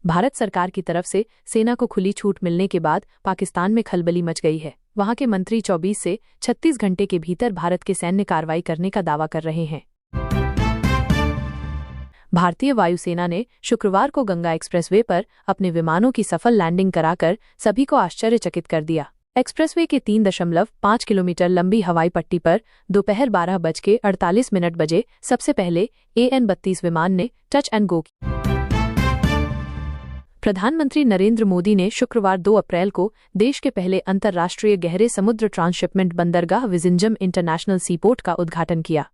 भारत सरकार की तरफ से सेना को खुली छूट मिलने के बाद पाकिस्तान में खलबली मच गई है। वहां के मंत्री 24 से 36 घंटे के भीतर भारत के सैन्य कार्रवाई करने का दावा कर रहे हैं। भारतीय वायुसेना ने शुक्रवार को गंगा एक्सप्रेसवे पर अपने विमानों की सफल लैंडिंग कराकर सभी को आश्चर्यचकित कर दिया। एक्सप्रेसवे के 3.5 किलोमीटर लंबी हवाई पट्टी पर दोपहर 12:48 बजे सबसे पहले AN-32 विमान ने टच एंड गो किया। प्रधानमंत्री नरेंद्र मोदी ने शुक्रवार 2 अप्रैल को देश के पहले अंतर्राष्ट्रीय गहरे समुद्र ट्रांसशिपमेंट बंदरगाह विजिंजम इंटरनेशनल सीपोर्ट का उद्घाटन किया।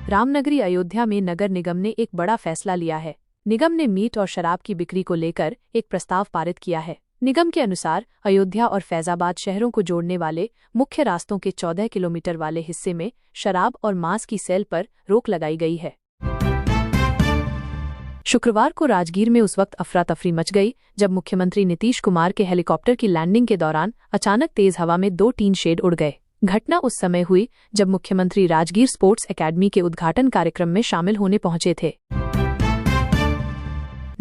रामनगरी अयोध्या में नगर निगम ने एक बड़ा फैसला लिया है। निगम ने मीट और शराब की बिक्री को लेकर एक प्रस्ताव पारित किया है। निगम के अनुसार अयोध्या और फैजाबाद शहरों को जोड़ने वाले मुख्य रास्तों के 14 किलोमीटर वाले हिस्से में शराब और मांस की सेल पर रोक लगाई गई है। शुक्रवार को राजगीर में उस वक्त अफरा तफरी मच गई जब मुख्यमंत्री नीतीश कुमार के हेलीकॉप्टर की लैंडिंग के दौरान अचानक तेज हवा में 2 टीन शेड उड़ गए। घटना उस समय हुई जब मुख्यमंत्री राजगीर स्पोर्ट्स एकेडमी के उद्घाटन कार्यक्रम में शामिल होने पहुंचे थे।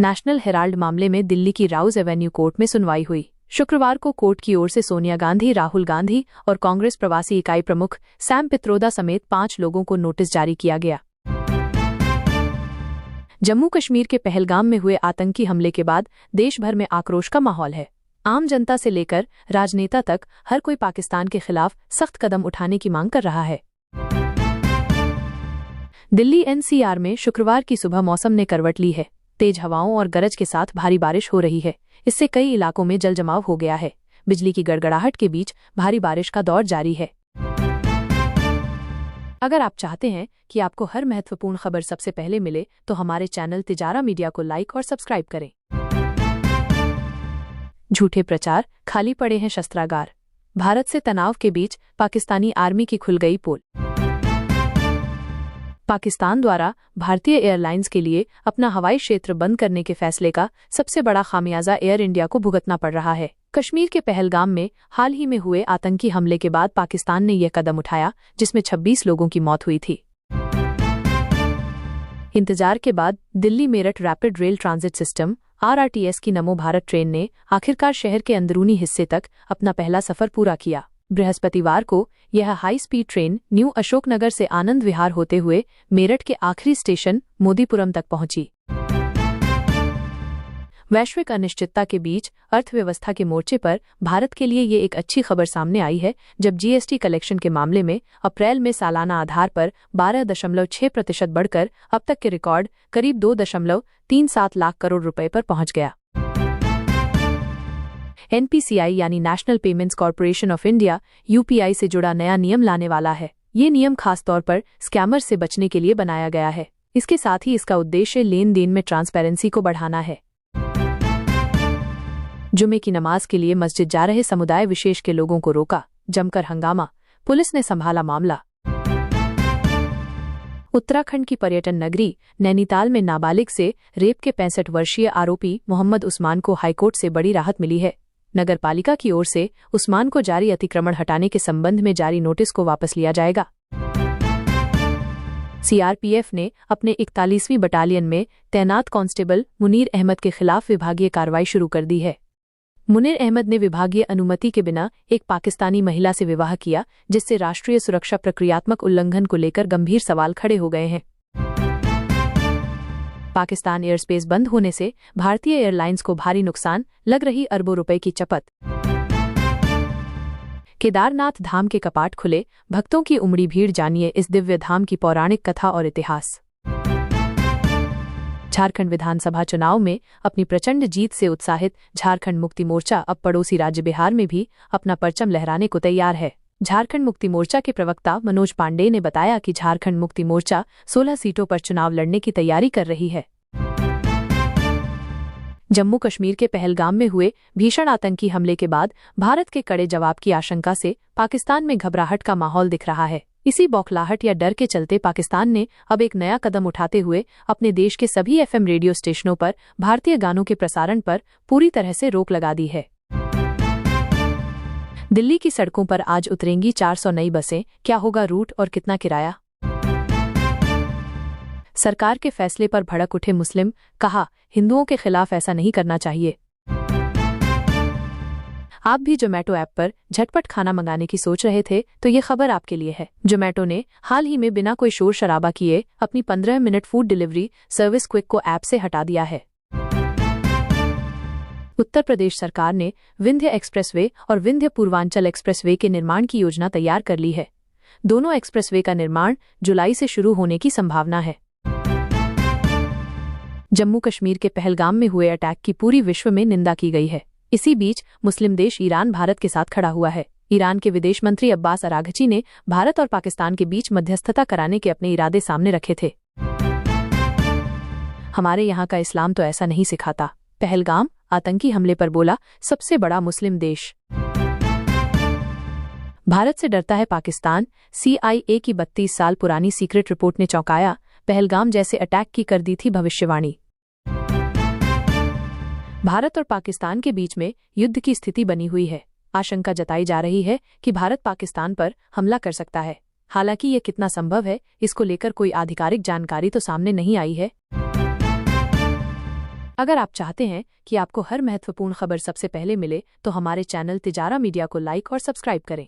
नेशनल हेराल्ड मामले में दिल्ली की राउज एवेन्यू कोर्ट में सुनवाई हुई। शुक्रवार को कोर्ट की ओर से सोनिया गांधी, राहुल गांधी और कांग्रेस प्रवासी इकाई प्रमुख सैम पित्रोदा समेत 5 लोगों को नोटिस जारी किया गया। जम्मू कश्मीर के पहलगाम में हुए आतंकी हमले के बाद देश भर में आक्रोश का माहौल है। आम जनता से लेकर राजनेता तक हर कोई पाकिस्तान के खिलाफ सख्त कदम उठाने की मांग कर रहा है। दिल्ली NCR में शुक्रवार की सुबह मौसम ने करवट ली है। तेज हवाओं और गरज के साथ भारी बारिश हो रही है। इससे कई इलाकों में जलजमाव हो गया है। बिजली की गड़गड़ाहट के बीच भारी बारिश का दौर जारी है। अगर आप चाहते हैं कि आपको हर महत्वपूर्ण खबर सबसे पहले मिले तो हमारे चैनल तिजारा मीडिया को लाइक और सब्सक्राइब करें। झूठे प्रचार, खाली पड़े हैं शस्त्रागार। भारत से तनाव के बीच पाकिस्तानी आर्मी की खुल गई पोल। पाकिस्तान द्वारा भारतीय एयरलाइंस के लिए अपना हवाई क्षेत्र बंद करने के फैसले का सबसे बड़ा खामियाजा एयर इंडिया को भुगतना पड़ रहा है। कश्मीर के पहलगाम में हाल ही में हुए आतंकी हमले के बाद पाकिस्तान ने यह कदम उठाया, जिसमें 26 लोगों की मौत हुई थी। इंतजार के बाद Delhi Meerut rapid rail transit system RRTS की नमो भारत ट्रेन ने आखिरकार शहर के अंदरूनी हिस्से तक अपना पहला सफर पूरा किया। बृहस्पतिवार को यह high speed train new Ashoknagar से आनंद विहार होते हुए मेरठ के आखिरी स्टेशन मोदीपुरम तक पहुंची। वैश्विक अनिश्चितता के बीच अर्थव्यवस्था के मोर्चे पर भारत के लिए ये एक अच्छी खबर सामने आई है, जब GST कलेक्शन के मामले में अप्रैल में सालाना आधार पर 12.6% बढ़कर अब तक के रिकॉर्ड करीब 2.37 लाख करोड़ रुपए पर पहुंच गया। NPCI यानी national payments corporation of India UPI से जुड़ा नया नियम लाने वाला है। ये नियम खास तौर पर स्कैमर से बचने के लिए बनाया गया है। इसके साथ ही इसका उद्देश्य लेन देन में ट्रांसपेरेंसी को बढ़ाना है। जुमे की नमाज के लिए मस्जिद जा रहे समुदाय विशेष के लोगों को रोका, जमकर हंगामा, पुलिस ने संभाला मामला। उत्तराखंड की पर्यटन नगरी नैनीताल में नाबालिग से रेप के 65 वर्षीय आरोपी मोहम्मद उस्मान को हाईकोर्ट से बड़ी राहत मिली है। नगर पालिका की ओर से उस्मान को जारी अतिक्रमण हटाने के संबंध में जारी नोटिस को वापस लिया जाएगा। CRPF ने अपने 41वीं बटालियन में तैनात कांस्टेबल मुनीर अहमद के खिलाफ विभागीय कार्रवाई शुरू कर दी है। मुनीर अहमद ने विभागीय अनुमति के बिना एक पाकिस्तानी महिला से विवाह किया, जिससे राष्ट्रीय सुरक्षा प्रक्रियात्मक उल्लंघन को लेकर गंभीर सवाल खड़े हो गए हैं। पाकिस्तान एयरस्पेस बंद होने से भारतीय एयरलाइंस को भारी नुकसान, लग रही अरबों रुपए की चपत। केदारनाथ धाम के कपाट खुले, भक्तों की उमड़ी भीड़, जानिए इस दिव्य धाम की पौराणिक कथा और इतिहास। झारखंड विधानसभा चुनाव में अपनी प्रचंड जीत से उत्साहित झारखंड मुक्ति मोर्चा अब पड़ोसी राज्य बिहार में भी अपना परचम लहराने को तैयार है। झारखंड मुक्ति मोर्चा के प्रवक्ता मनोज पांडे ने बताया कि झारखंड मुक्ति मोर्चा 16 सीटों पर चुनाव लड़ने की तैयारी कर रही है। जम्मू कश्मीर के पहलगाम में हुए भीषण आतंकी हमले के बाद भारत के कड़े जवाब की आशंका से पाकिस्तान में घबराहट का माहौल दिख रहा है। इसी बौखलाहट या डर के चलते पाकिस्तान ने अब एक नया कदम उठाते हुए अपने देश के सभी FM रेडियो स्टेशनों पर भारतीय गानों के प्रसारण पर पूरी तरह से रोक लगा दी है। दिल्ली की सड़कों पर आज उतरेंगी 400 नई बसें, क्या होगा रूट और कितना किराया? सरकार के फैसले पर भड़क उठे मुस्लिम, कहा हिंदुओं के खिलाफ ऐसा नहीं करना चाहिए। आप भी जोमेटो ऐप पर झटपट खाना मंगाने की सोच रहे थे तो ये खबर आपके लिए है। जोमेटो ने हाल ही में बिना कोई शोर शराबा किए अपनी 15 minute food delivery service quick को ऐप से हटा दिया है। उत्तर प्रदेश सरकार ने विंध्य एक्सप्रेसवे और विंध्य पूर्वांचल एक्सप्रेसवे के निर्माण की योजना तैयार कर ली है। दोनों एक्सप्रेसवे का निर्माण जुलाई से शुरू होने की संभावना है। जम्मू कश्मीर के पहलगाम में हुए अटैक की पूरी विश्व में निंदा की गई है। इसी बीच मुस्लिम देश ईरान भारत के साथ खड़ा हुआ है। ईरान के विदेश मंत्री अब्बास अराघची ने भारत और पाकिस्तान के बीच मध्यस्थता कराने के अपने इरादे सामने रखे थे। हमारे यहाँ का इस्लाम तो ऐसा नहीं सिखाता, पहलगाम आतंकी हमले पर बोला सबसे बड़ा मुस्लिम देश। भारत से डरता है पाकिस्तान, CIA की 32 साल पुरानी सीक्रेट रिपोर्ट ने चौंकाया, पहलगाम जैसे अटैक की कर दी थी भविष्यवाणी। भारत और पाकिस्तान के बीच में युद्ध की स्थिति बनी हुई है। आशंका जताई जा रही है कि भारत पाकिस्तान पर हमला कर सकता है। हालांकि ये कितना संभव है, इसको लेकर कोई आधिकारिक जानकारी तो सामने नहीं आई है। अगर आप चाहते हैं कि आपको हर महत्वपूर्ण खबर सबसे पहले मिले तो हमारे चैनल तिजारा मीडिया को लाइक और सब्सक्राइब करें।